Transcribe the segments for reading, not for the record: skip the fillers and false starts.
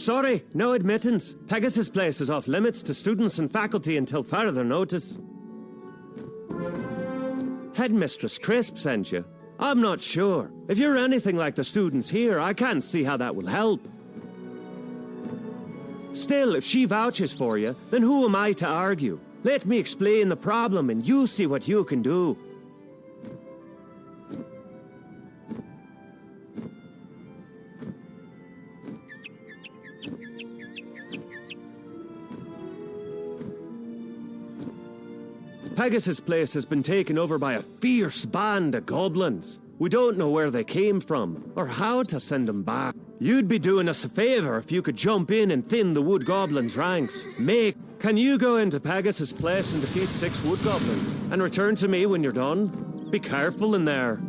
Sorry, no admittance. Pegasus Place is off limits to students and faculty until further notice. Headmistress Crisp sent you. I'm not sure. If you're anything like the students here, I can't see how that will help. Still, if she vouches for you, then who am I to argue? Let me explain the problem and you see what you can do. Pegasus Place has been taken over by a fierce band of goblins. We don't know where they came from, or how to send them back. You'd be doing us a favor if you could jump in and thin the wood goblins' ranks. Can you go into Pegasus Place and defeat 6 wood goblins, and return to me when you're done? Be careful in there.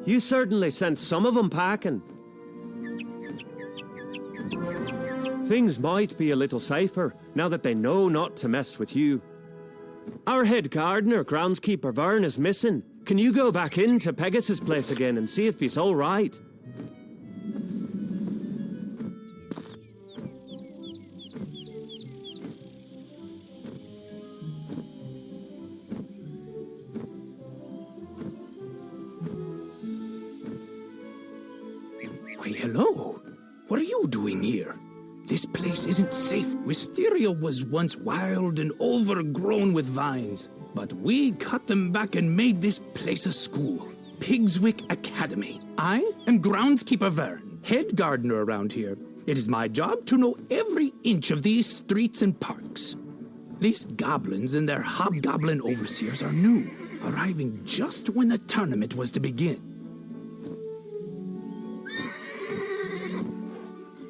You certainly sent some of them packing. Things might be a little safer now that they know not to mess with you. Our head gardener, groundskeeper Vern, is missing. Can you go back into Pegasus Place again and see if he's all right? Why, hello. What are you doing here? This place isn't safe. Wysteria was once wild and overgrown with vines, but we cut them back and made this place a school. Pigswick Academy. I am groundskeeper Vern, head gardener around here. It is my job to know every inch of these streets and parks. These goblins and their hobgoblin overseers are new, arriving just when the tournament was to begin.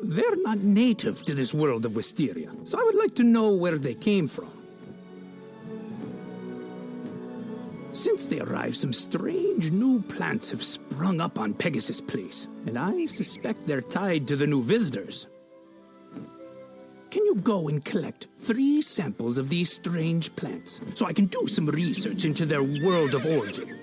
They're not native to this world of Wysteria, so I would like to know where they came from. Since they arrived, some strange new plants have sprung up on Pegasus Place, and I suspect they're tied to the new visitors. Can you go and collect 3 samples of these strange plants, so I can do some research into their world of origin?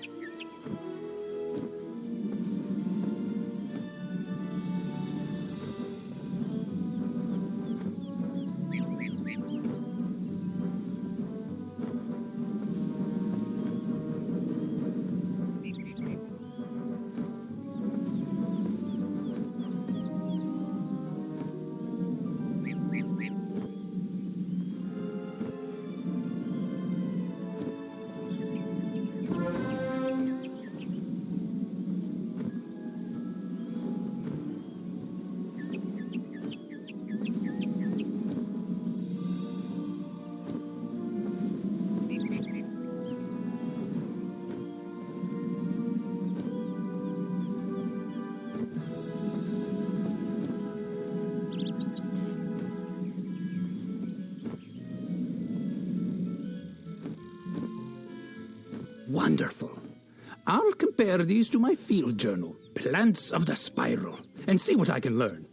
Wonderful. I'll compare these to my field journal, Plants of the Spiral, and see what I can learn.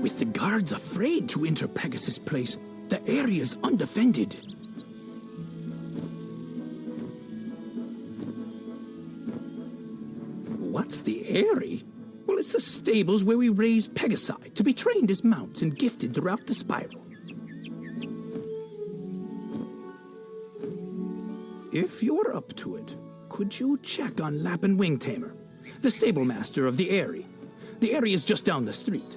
With the guards afraid to enter Pegasus Place, the area's undefended. What's the Airy? Well, it's the stables where we raise Pegasi to be trained as mounts and gifted throughout the spiral. If you're up to it, could you check on Lap and Wing Tamer, the stable master of the Airy? The Airy is just down the street.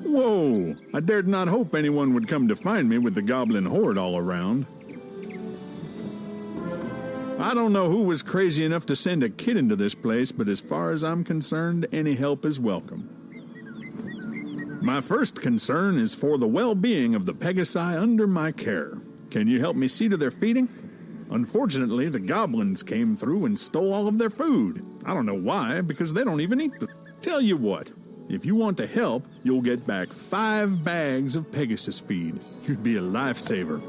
Whoa! I dared not hope anyone would come to find me with the goblin horde all around. I don't know who was crazy enough to send a kid into this place, but as far as I'm concerned, any help is welcome. My first concern is for the well-being of the Pegasi under my care. Can you help me see to their feeding? Unfortunately, the goblins came through and stole all of their food. I don't know why, because they don't even eat the... Tell you what, if you want to help, you'll get back 5 bags of Pegasus feed. You'd be a lifesaver.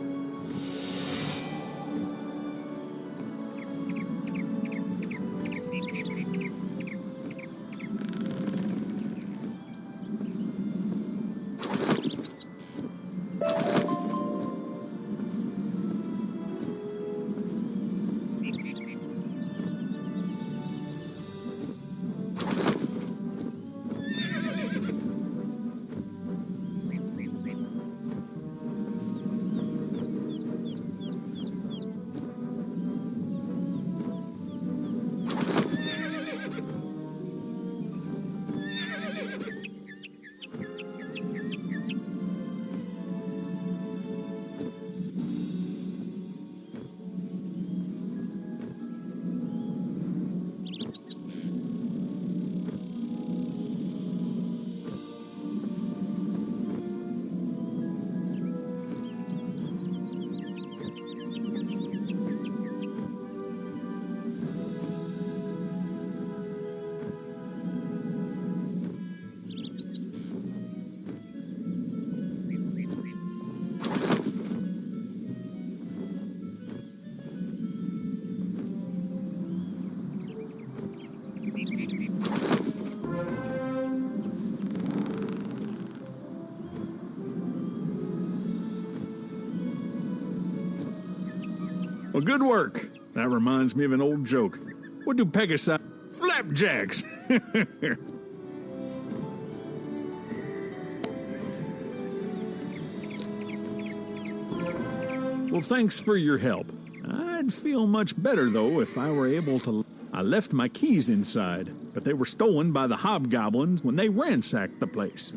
Well, good work. That reminds me of an old joke. What do Pegasi... Flapjacks! Well, thanks for your help. I'd feel much better, though, if I were able to... I left my keys inside, but they were stolen by the Hobgoblins when they ransacked the place.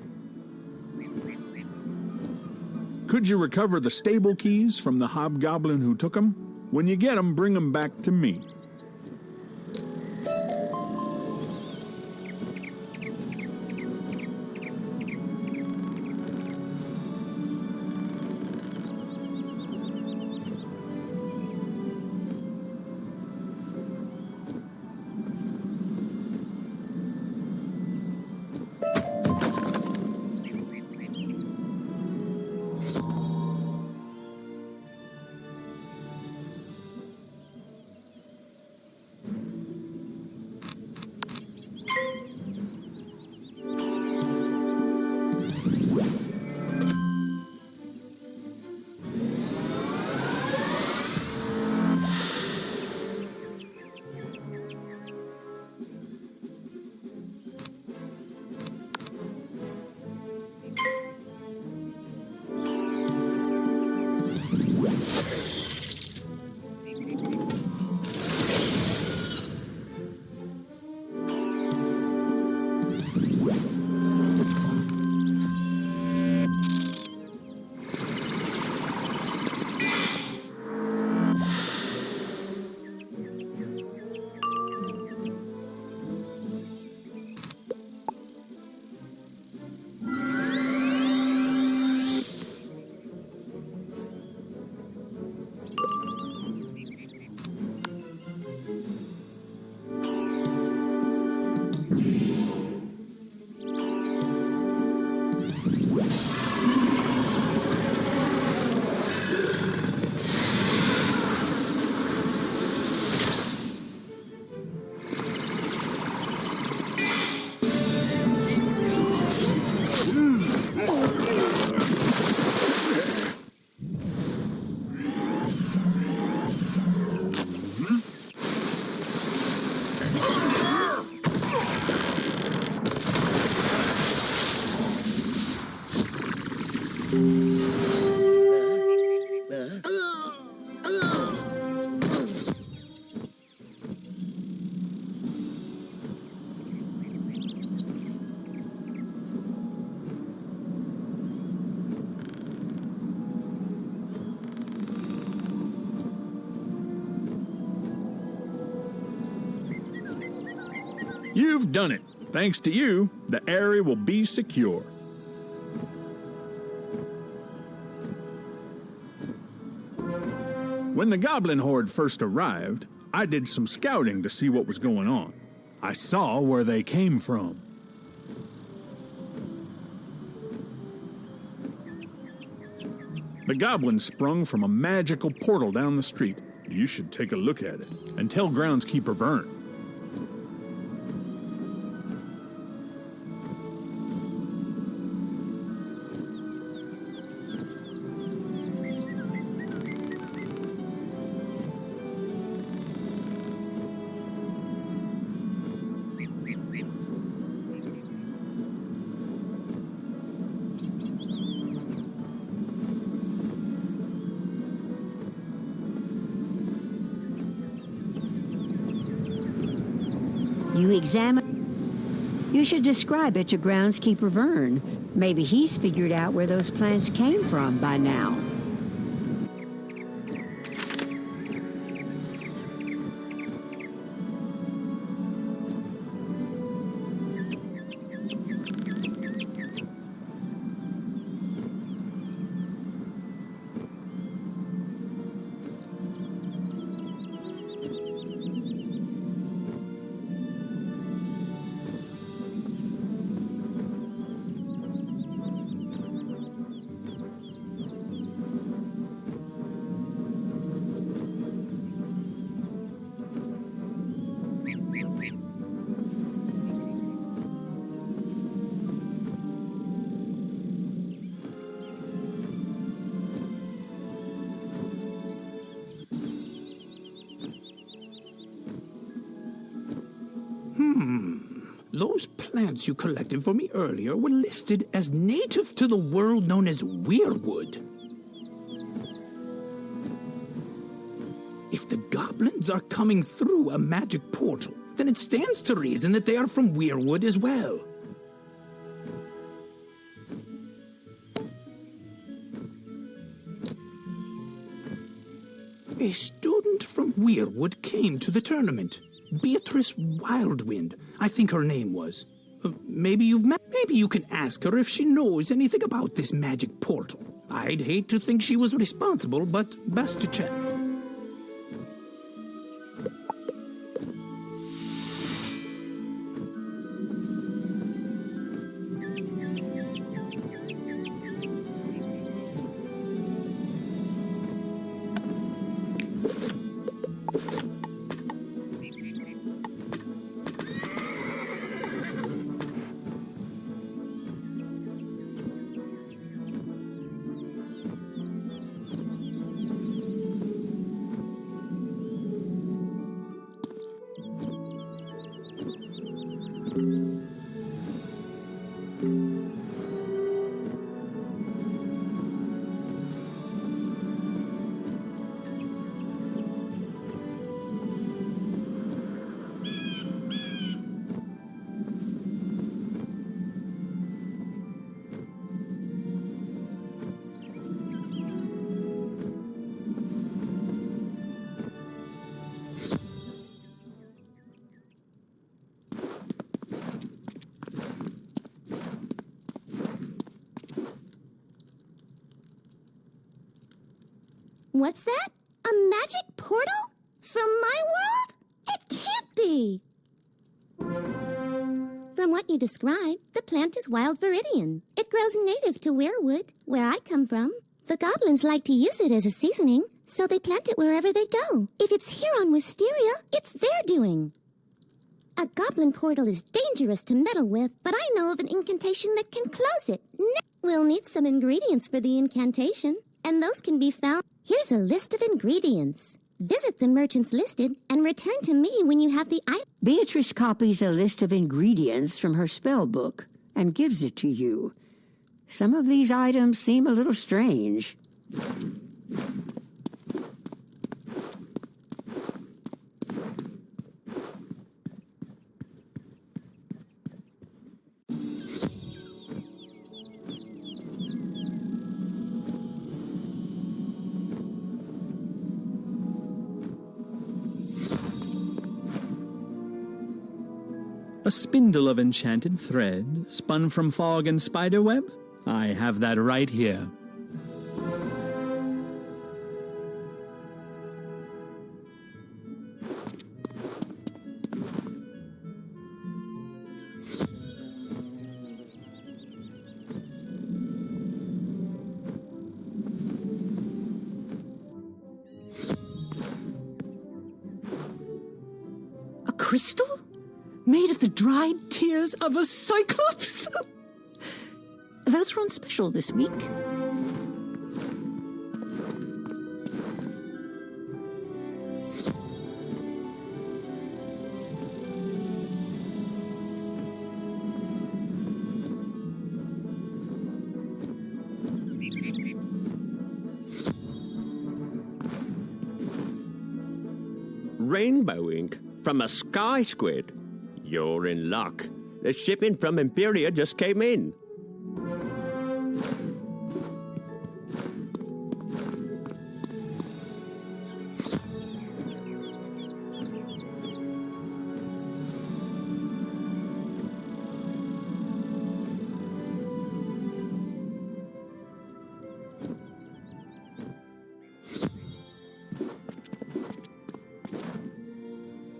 Could you recover the stable keys from the Hobgoblin who took them? When you get them, bring them back to me. You've done it. Thanks to you, the area will be secure. When the goblin horde first arrived, I did some scouting to see what was going on. I saw where they came from. The goblin sprung from a magical portal down the street. You should take a look at it and tell groundskeeper Vern. You should describe it to groundskeeper Vern. Maybe he's figured out where those plants came from by now. Those plants you collected for me earlier were listed as native to the world known as Weirwood. If the goblins are coming through a magic portal, then it stands to reason that they are from Weirwood as well. A student from Weirwood came to the tournament. Beatrice Wildwind, I think her name was. Maybe you've met. Maybe you can ask her if she knows anything about this magic portal. I'd hate to think she was responsible, but best to check. What's that? A magic portal? From my world? It can't be! From what you describe, the plant is wild viridian. It grows native to Weirwood, where I come from. The goblins like to use it as a seasoning, so they plant it wherever they go. If it's here on Wysteria, it's their doing. A goblin portal is dangerous to meddle with, but I know of an incantation that can close it. We'll need some ingredients for the incantation, and those can be found. Here's a list of ingredients. Visit the merchants listed and return to me when you have the item. Beatrice copies a list of ingredients from her spell book and gives it to you. Some of these items seem a little strange. A spindle of enchanted thread, spun from fog and spiderweb? I have that right here. A crystal? Made of the dried tears of a cyclops? Those were on special this week. Rainbow ink from a sky squid. You're in luck. The shipment from Imperia just came in.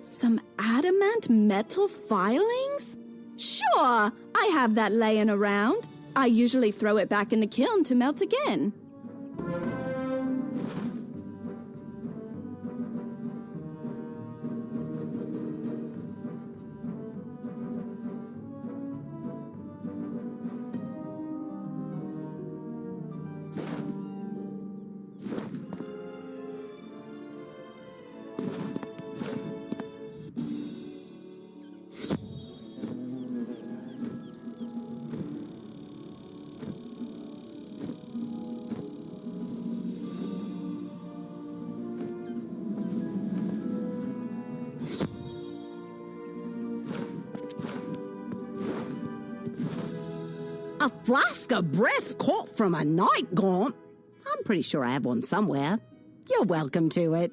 Some adamant metal filings? Sure, I have that laying around. I usually throw it back in the kiln to melt again. A flask of breath caught from a night gaunt? I'm pretty sure I have one somewhere. You're welcome to it.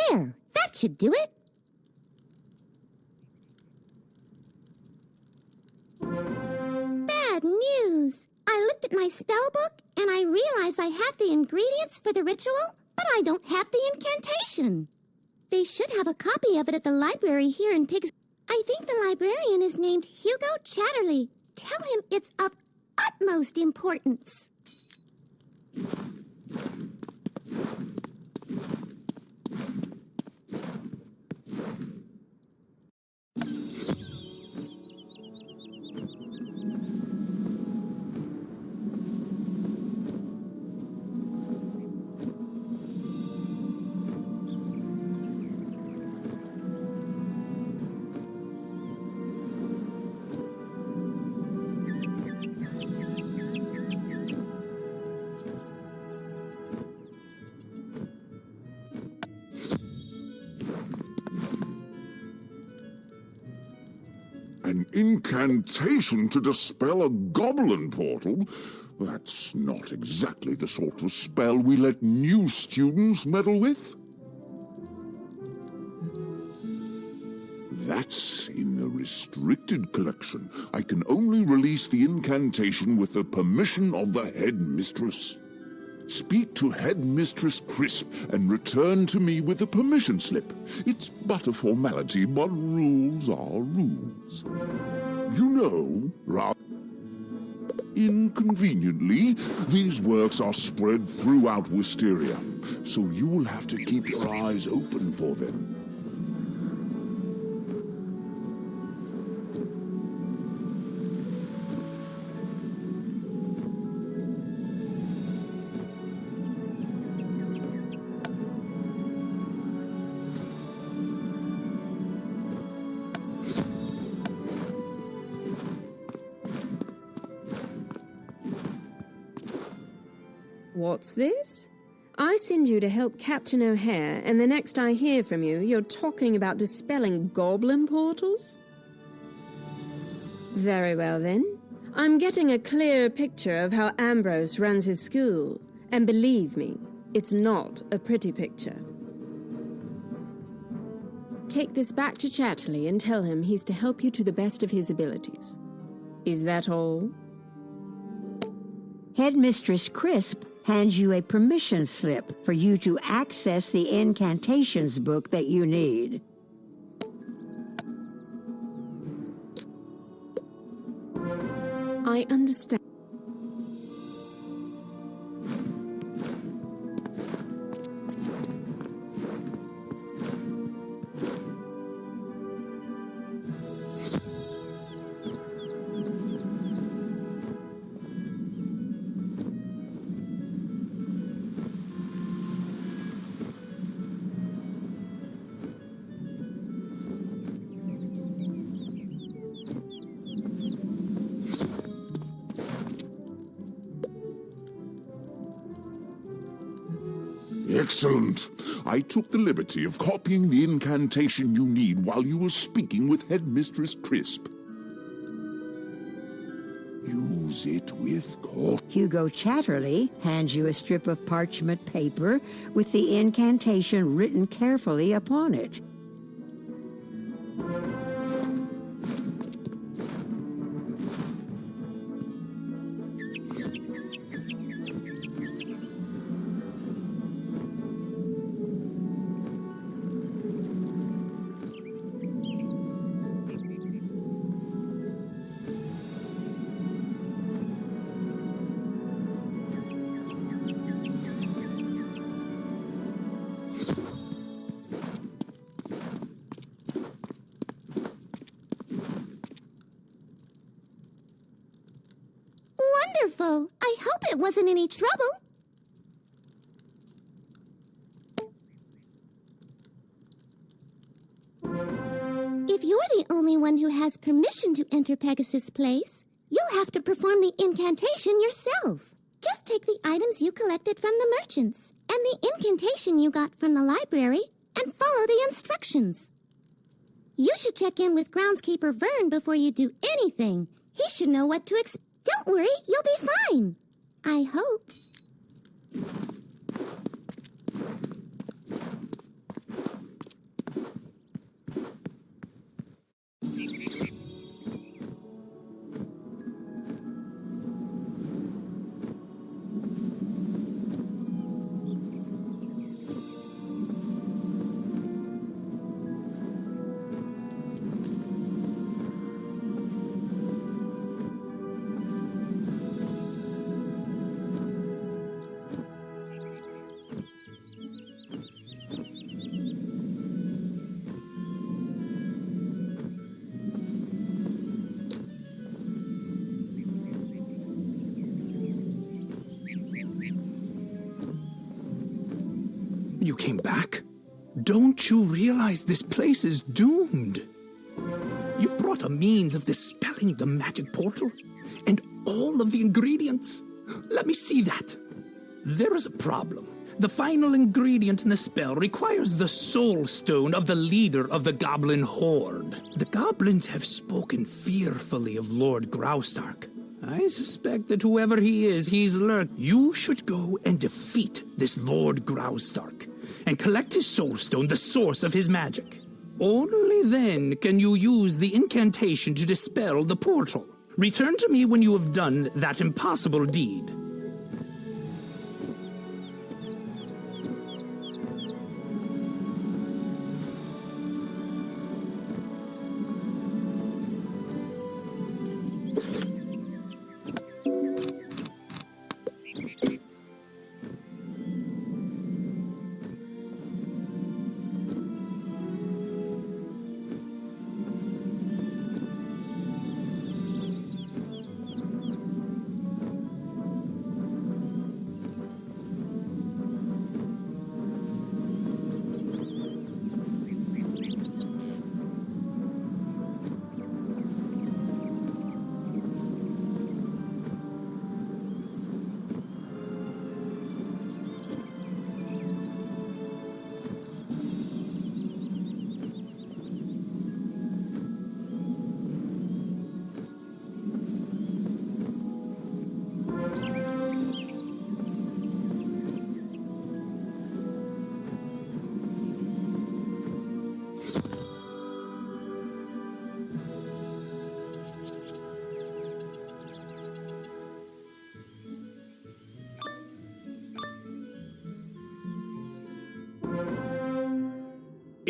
There, that should do it. Bad news. I looked at my spell book and I realized I have the ingredients for the ritual, but I don't have the incantation. They should have a copy of it at the library here in Pigs. I think the librarian is named Hugo Chatterley. Tell him it's of utmost importance. An incantation to dispel a goblin portal? That's not exactly the sort of spell we let new students meddle with. That's in the restricted collection. I can only release the incantation with the permission of the headmistress. Speak to Headmistress Crisp and return to me with a permission slip. It's but a formality, but rules are rules. You know, Inconveniently, these works are spread throughout Wysteria, so you will have to keep your eyes open for them. What's this? I send you to help Captain O'Hare, and the next I hear from you, you're talking about dispelling goblin portals? Very well then. I'm getting a clear picture of how Ambrose runs his school, and believe me, it's not a pretty picture. Take this back to Chatterley and tell him he's to help you to the best of his abilities. Is that all? Headmistress Crisp hands you a permission slip for you to access the incantations book that you need. I understand. Excellent. I took the liberty of copying the incantation you need while you were speaking with Headmistress Crisp. Use it with caution. Hugo Chatterley hands you a strip of parchment paper with the incantation written carefully upon it. Wonderful! I hope it wasn't any trouble. If you're the only one who has permission to enter Pegasus Place, you'll have to perform the incantation yourself. Just take the items you collected from the merchants and the incantation you got from the library and follow the instructions. You should check in with Groundskeeper Vern before you do anything. He should know what to expect. Don't worry, you'll be fine. I hope. You came back? Don't you realize this place is doomed? You brought a means of dispelling the magic portal and all of the ingredients. Let me see that. There is a problem. The final ingredient in the spell requires the soul stone of the leader of the goblin horde. The goblins have spoken fearfully of Lord Graustark. I suspect that whoever he is, he's lurked. You should go and defeat this Lord Graustark and collect his soul stone, the source of his magic. Only then can you use the incantation to dispel the portal. Return to me when you have done that impossible deed.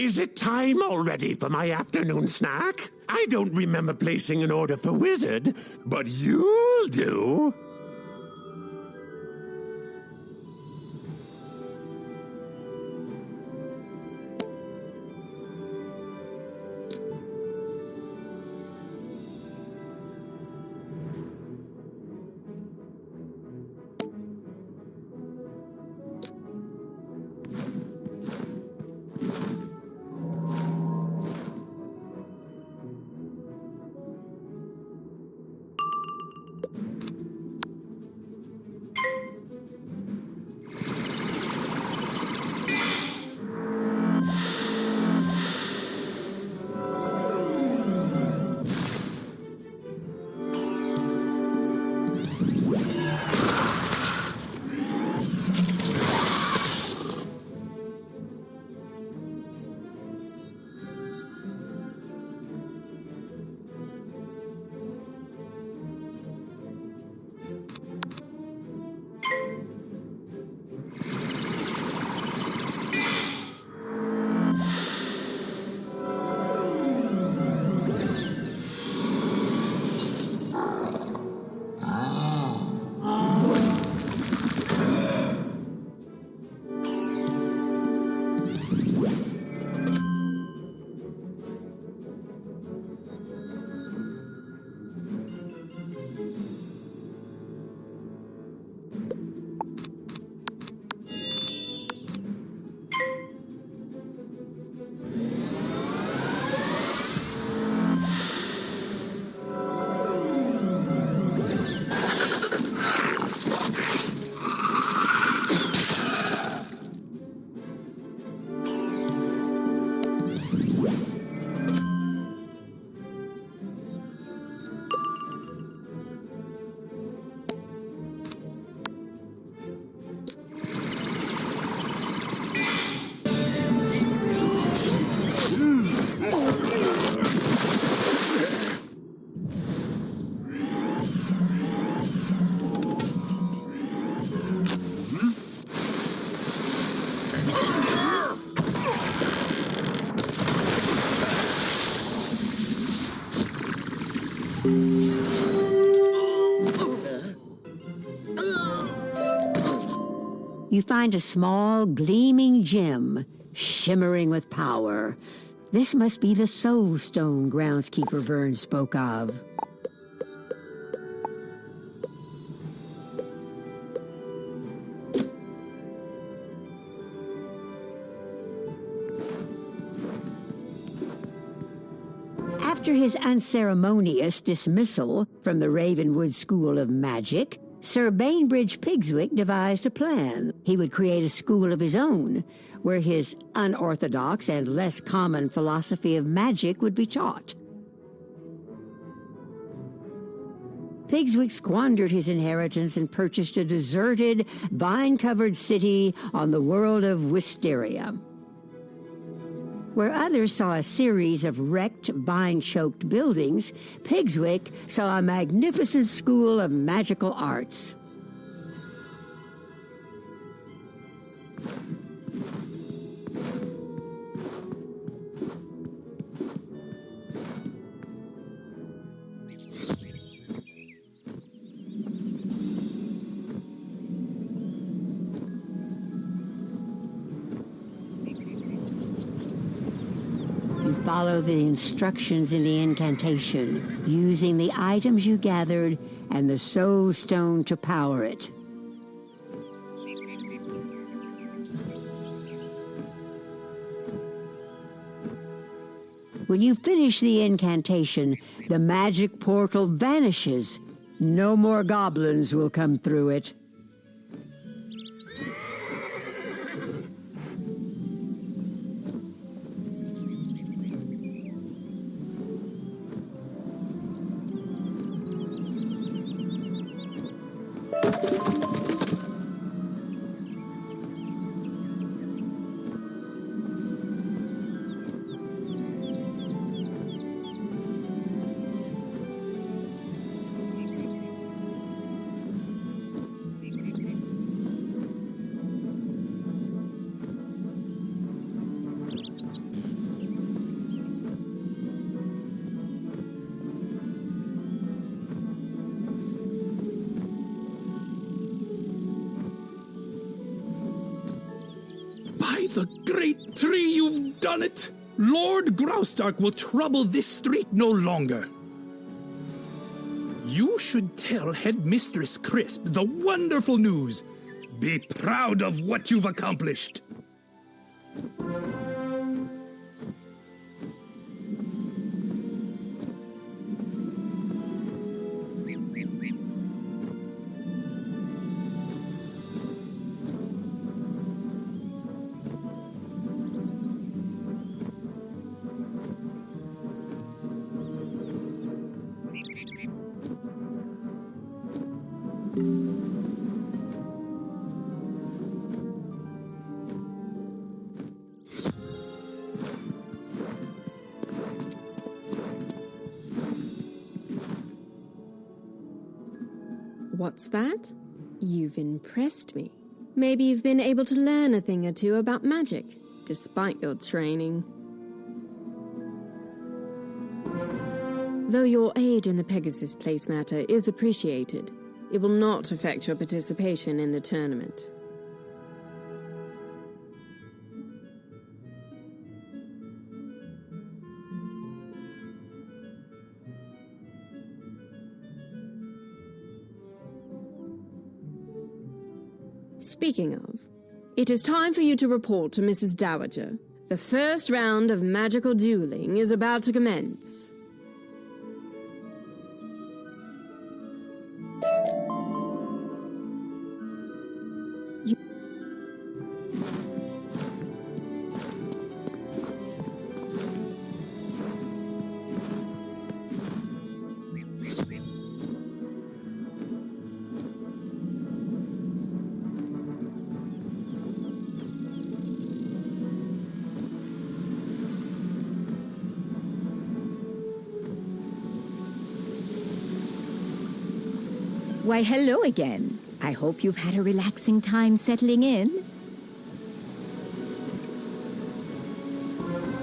Is it time already for my afternoon snack? I don't remember placing an order for Wizard, but you'll do. You find a small, gleaming gem, shimmering with power. This must be the Soul Stone groundskeeper Vern spoke of. After his unceremonious dismissal from the Ravenwood School of Magic, Sir Bainbridge Pigswick devised a plan. He would create a school of his own, where his unorthodox and less common philosophy of magic would be taught. Pigswick squandered his inheritance and purchased a deserted, vine-covered city on the world of Wysteria. Where others saw a series of wrecked, vine-choked buildings, Pigswick saw a magnificent school of magical arts. Follow the instructions in the incantation, using the items you gathered and the Soul Stone to power it. When you finish the incantation, the magic portal vanishes. No more goblins will come through it. the great tree, you've done it! Lord Graustark will trouble this street no longer. You should tell Headmistress Crisp the wonderful news. Be proud of what you've accomplished. What's that? You've impressed me. Maybe you've been able to learn a thing or two about magic, despite your training. Though your aid in the Pegasus Place matter is appreciated, it will not affect your participation in the tournament. Speaking of, it is time for you to report to Mrs. Dowager. The first round of magical dueling is about to commence. Why, hello again. I hope you've had a relaxing time settling in.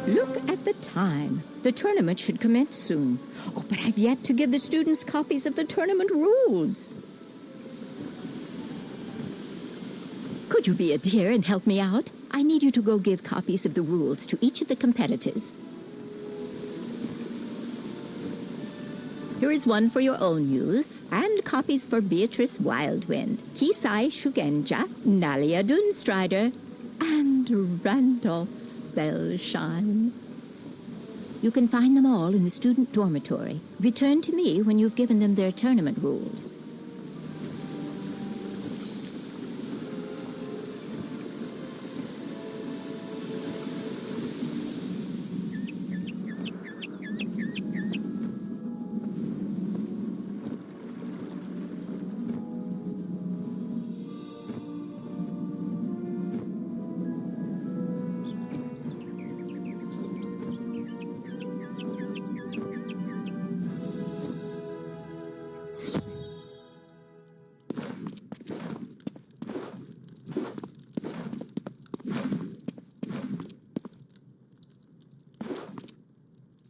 Look at the time. The tournament should commence soon. Oh, but I've yet to give the students copies of the tournament rules. Could you be a dear and help me out? I need you to go give copies of the rules to each of the competitors. Here is one for your own use, and copies for Beatrice Wildwind, Kisai Shugenja, Nalia Dunstrider, and Randolph Spellshine. You can find them all in the student dormitory. Return to me when you've given them their tournament rules.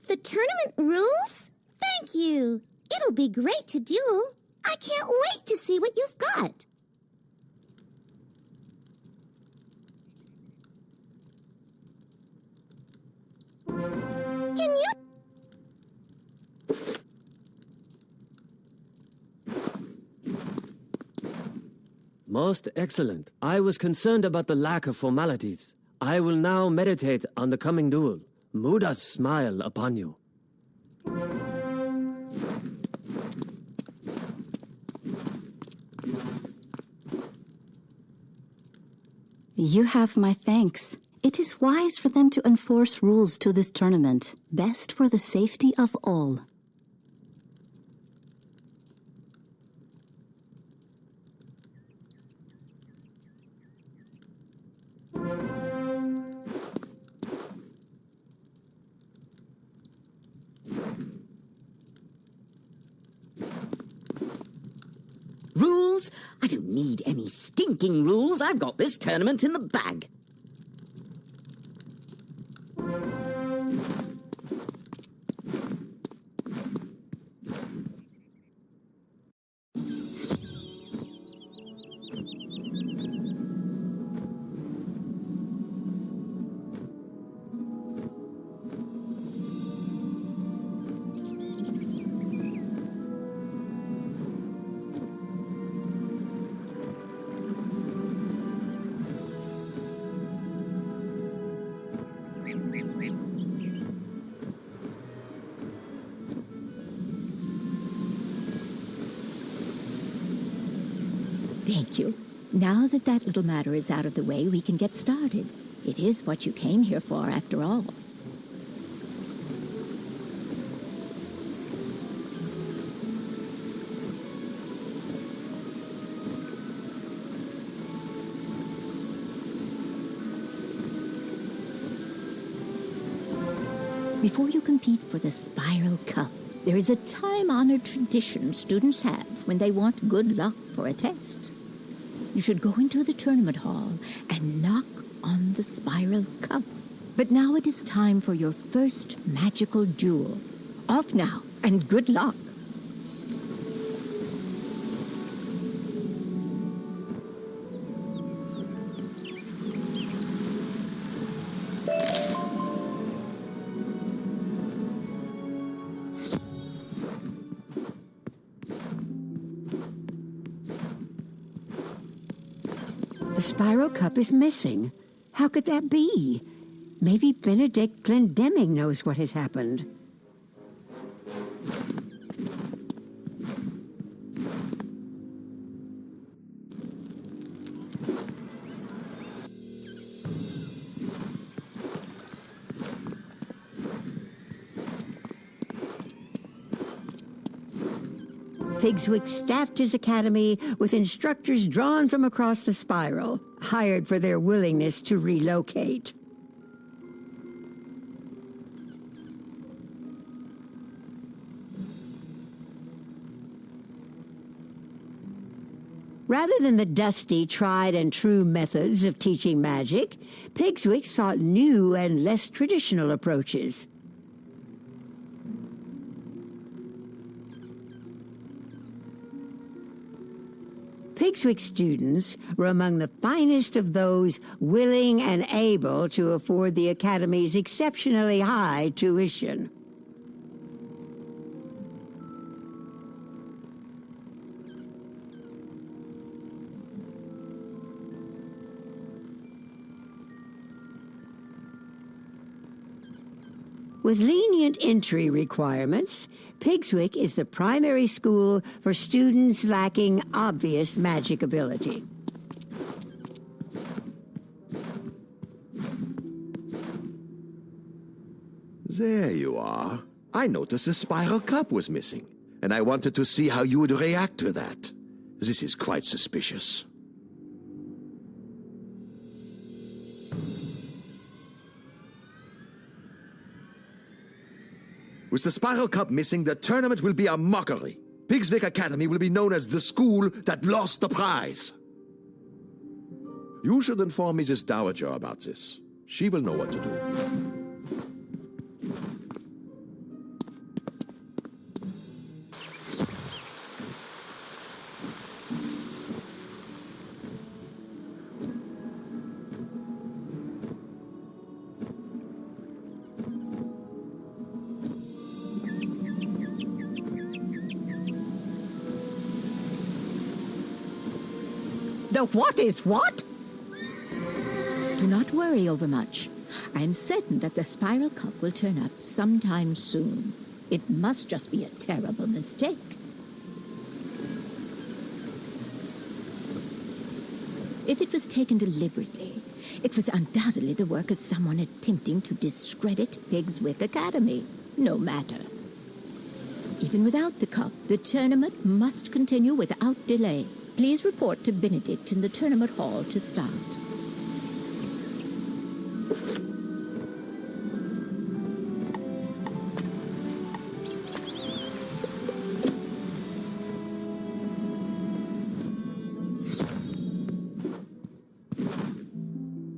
The tournament rules? Thank you. It'll be great to duel. I can't wait to see what you've got. Can you... Most excellent. I was concerned about the lack of formalities. I will now meditate on the coming duel. Muda's smile upon you. You have my thanks. It is wise for them to enforce rules to this tournament, best for the safety of all. Rules? I don't need any stinking rules. I've got this tournament in the bag. Thank you. Now that that little matter is out of the way, we can get started. It is what you came here for, after all. Before you compete for the Spiral Cup, there is a time-honored tradition students have when they want good luck for a test. You should go into the tournament hall and knock on the Spiral Cup. But now it is time for your first magical duel. Off now, and good luck. The Spiral Cup is missing. How could that be? Maybe Benedict Glendemming knows what has happened. Pigswick staffed his academy with instructors drawn from across the spiral, hired for their willingness to relocate. Rather than the dusty, tried-and-true methods of teaching magic, Pigswick sought new and less traditional approaches. Pigswick students were among the finest of those willing and able to afford the Academy's exceptionally high tuition. With lenient entry requirements, Pigswick is the primary school for students lacking obvious magic ability. There you are. I noticed the Spiral Cup was missing, and I wanted to see how you would react to that. This is quite suspicious. With the Spiral Cup missing, the tournament will be a mockery. Pigswick Academy will be known as the school that lost the prize. You should inform Mrs. Dowager about this. She will know what to do. The what is what? Do not worry overmuch. I am certain that the Spiral Cup will turn up sometime soon. It must just be a terrible mistake. If it was taken deliberately, it was undoubtedly the work of someone attempting to discredit Pigswick Academy. No matter. Even without the cup, the tournament must continue without delay. Please report to Benedict in the tournament hall to start.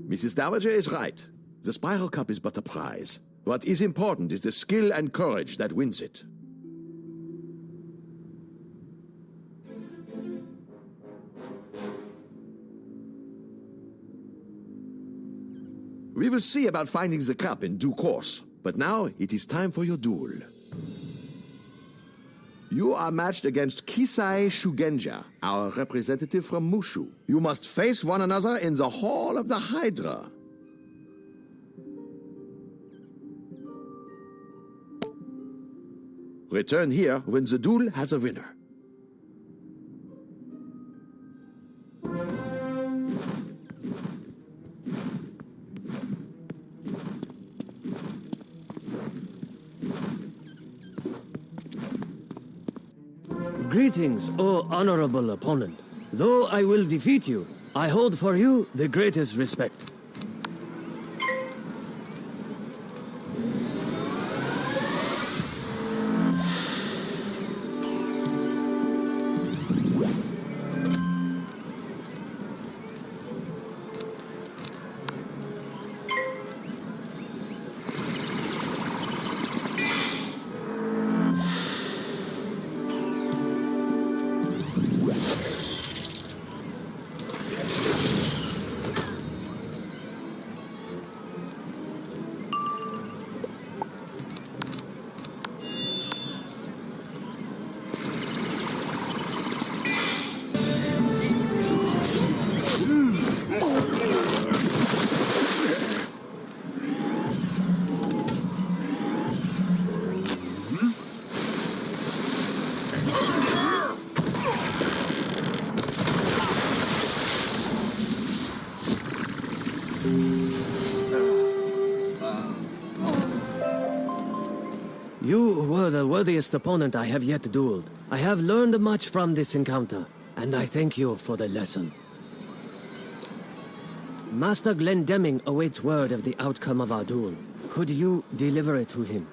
Mrs. Dowager is right. The Spiral Cup is but a prize. What is important is the skill and courage that wins it. We will see about finding the cup in due course, but now it is time for your duel. You are matched against Kisai Shugenja, our representative from Mushu. You must face one another in the Hall of the Hydra. Return here when the duel has a winner. Greetings, O honorable opponent. Though I will defeat you, I hold for you the greatest respect. You were the worthiest opponent I have yet dueled. I have learned much from this encounter, and I thank you for the lesson. Master Glendemming awaits word of the outcome of our duel. Could you deliver it to him?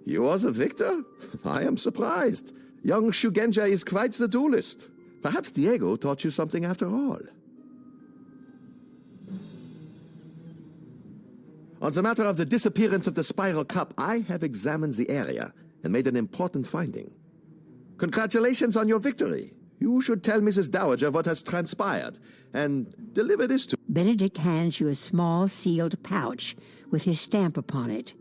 You are the victor? I am surprised. Young Shugenja is quite the duelist. Perhaps Diego taught you something after all. On the matter of the disappearance of the Spiral Cup, I have examined the area and made an important finding. Congratulations on your victory. You should tell Mrs. Dowager what has transpired and deliver this to... Benedict hands you a small sealed pouch with his stamp upon it.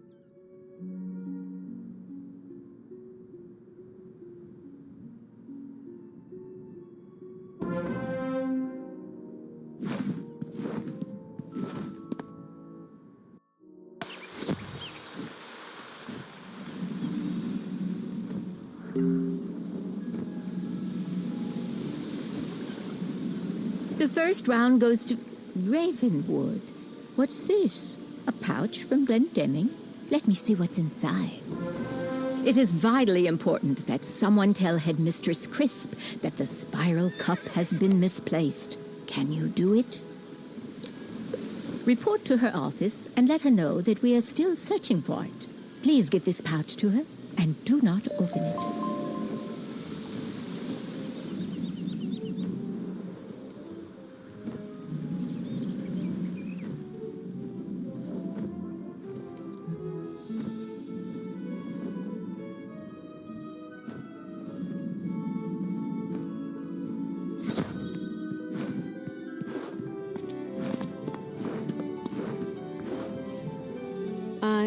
The first round goes to Ravenwood. What's this? A pouch from Glendemming? Let me see what's inside. It is vitally important that someone tell Headmistress Crisp that the Spiral Cup has been misplaced. Can you do it? Report to her office and let her know that we are still searching for it. Please give this pouch to her and do not open it.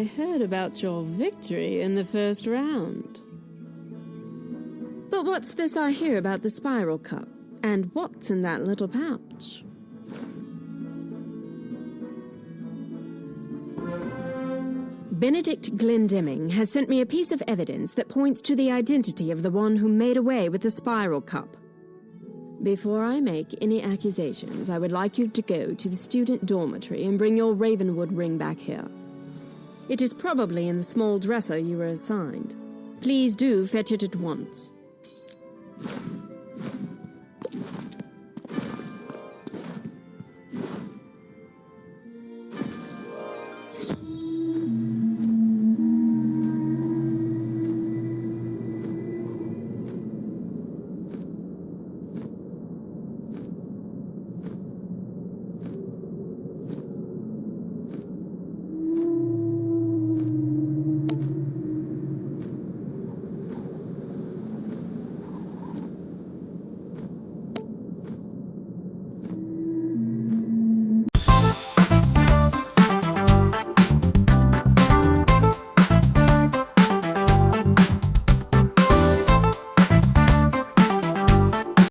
I heard about your victory in the first round. But what's this I hear about the Spiral Cup? And what's in that little pouch? Benedict Glendemming has sent me a piece of evidence that points to the identity of the one who made away with the Spiral Cup. Before I make any accusations, I would like you to go to the student dormitory and bring your Ravenwood ring back here. It is probably in the small dresser you were assigned. Please do fetch it at once.